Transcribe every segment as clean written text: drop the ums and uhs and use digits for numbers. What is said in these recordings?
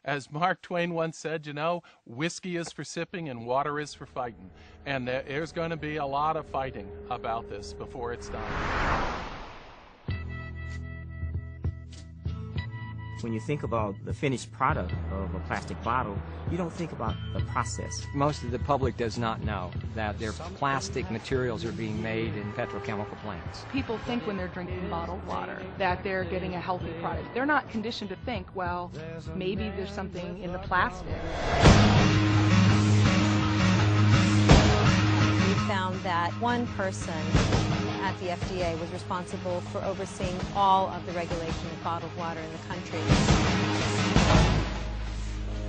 As Mark Twain once said, you know, whiskey is for sipping and water is for fighting. And there's going to be a lot of fighting about this before it's done. When you think about the finished product of a plastic bottle, you don't think about the process. Most of the public does not know that their plastic materials are being made in petrochemical plants. People think when they're drinking bottled water that they're getting a healthy product. They're not conditioned to think, well, maybe there's something in the plastic. We found that one person at the FDA was responsible for overseeing all of the regulation of bottled water in the country.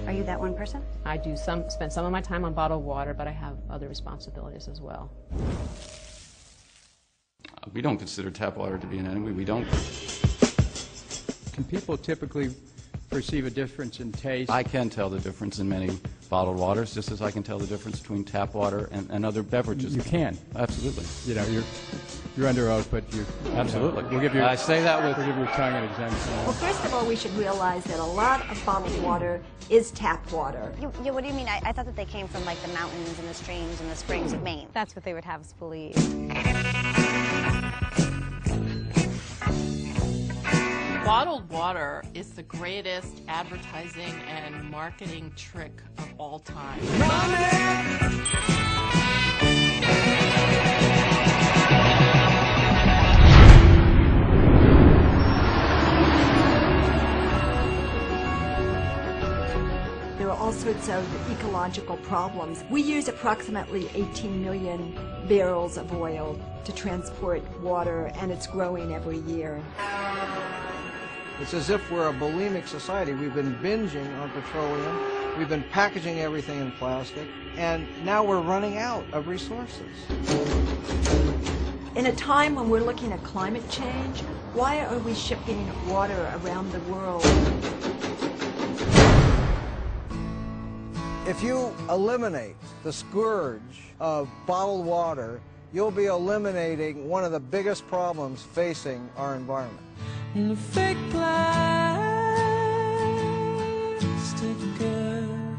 Are you that one person? I do spend some of my time on bottled water, but I have other responsibilities as well. We don't consider tap water to be an enemy. We don't. Can people typically perceive a difference in taste? I can tell the difference in many bottled waters, just as I can tell the difference between tap water and other beverages. You can. Absolutely. You know, you're under oath, but you absolutely. We'll give you. I say that with. We'll give your tongue an exemption. Well, first of all, we should realize that a lot of bottled water is tap water. Yeah, what do you mean? I thought that they came from like the mountains and the streams and the springs of Maine. That's what they would have us believe. Bottled water is the greatest advertising and marketing trick of all time. There are all sorts of ecological problems. We use approximately 18 million barrels of oil to transport water, and it's growing every year. It's as if we're a bulimic society. We've been binging on petroleum, we've been packaging everything in plastic, and now we're running out of resources. In a time when we're looking at climate change, why are we shipping water around the world? If you eliminate the scourge of bottled water, you'll be eliminating one of the biggest problems facing our environment. And the fake plastic girl.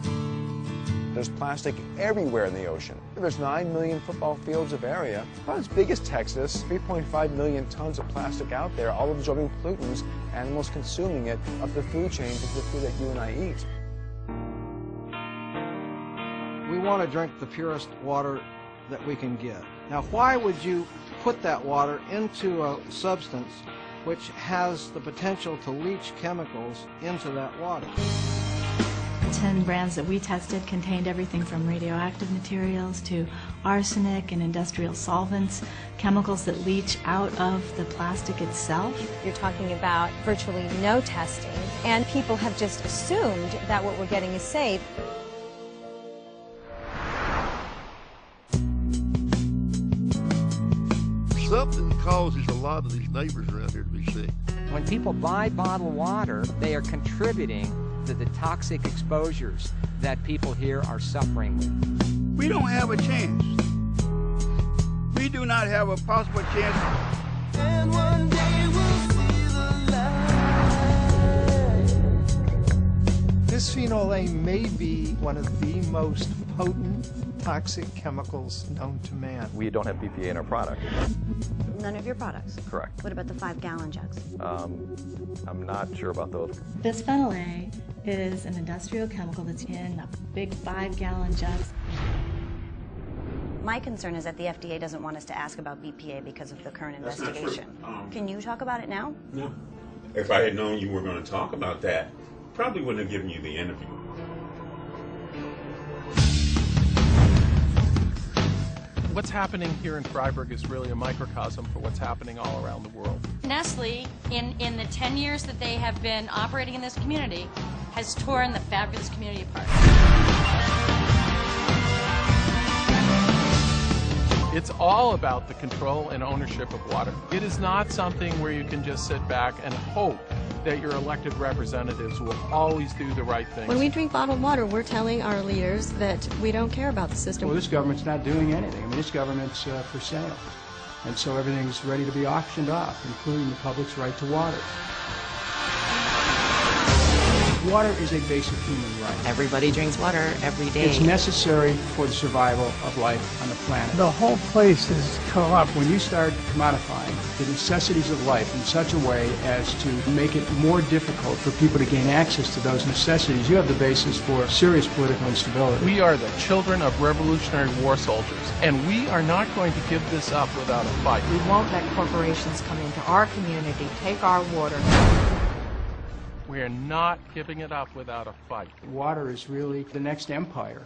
There's plastic everywhere in the ocean. There's 9 million football fields of area, about as big as Texas, 3.5 million tons of plastic out there, all absorbing pollutants, animals consuming it, up the food chain to the food that you and I eat. We want to drink the purest water that we can get. Now, why would you put that water into a substance which has the potential to leach chemicals into that water? 10 brands that we tested contained everything from radioactive materials to arsenic and industrial solvents, chemicals that leach out of the plastic itself. You're talking about virtually no testing, and people have just assumed that what we're getting is safe. Something causes a lot of these neighbors around here to be sick. When people buy bottled water, they are contributing to the toxic exposures that people here are suffering with. We don't have a chance. We do not have a possible chance. And one day we'll see the light. Bisphenol A may be one of the most potent toxic chemicals known to man. We don't have BPA in our product. None of your products? Correct. What about the 5-gallon jugs? I'm not sure about those. Bisphenol A is an industrial chemical that's in big 5-gallon jugs. My concern is that the FDA doesn't want us to ask about BPA because of the current investigation. Can you talk about it now? No. If I had known you were going to talk about that, probably wouldn't have given you the interview. What's happening here in Freiburg is really a microcosm for what's happening all around the world. Nestle, in the 10 years that they have been operating in this community, has torn the fabulous community apart. It's all about the control and ownership of water. It is not something where you can just sit back and hope that your elected representatives will always do the right thing. When we drink bottled water, we're telling our leaders that we don't care about the system. Well, this government's not doing anything. I mean, this government's for sale. And so everything's ready to be auctioned off, including the public's right to water. Water is a basic human right. Everybody drinks water every day. It's necessary for the survival of life on the planet. The whole place is corrupt. When you start commodifying the necessities of life in such a way as to make it more difficult for people to gain access to those necessities, you have the basis for serious political instability. We are the children of Revolutionary War soldiers, and we are not going to give this up without a fight. We won't let corporations come into our community, take our water. We are not giving it up without a fight. Water is really the next empire.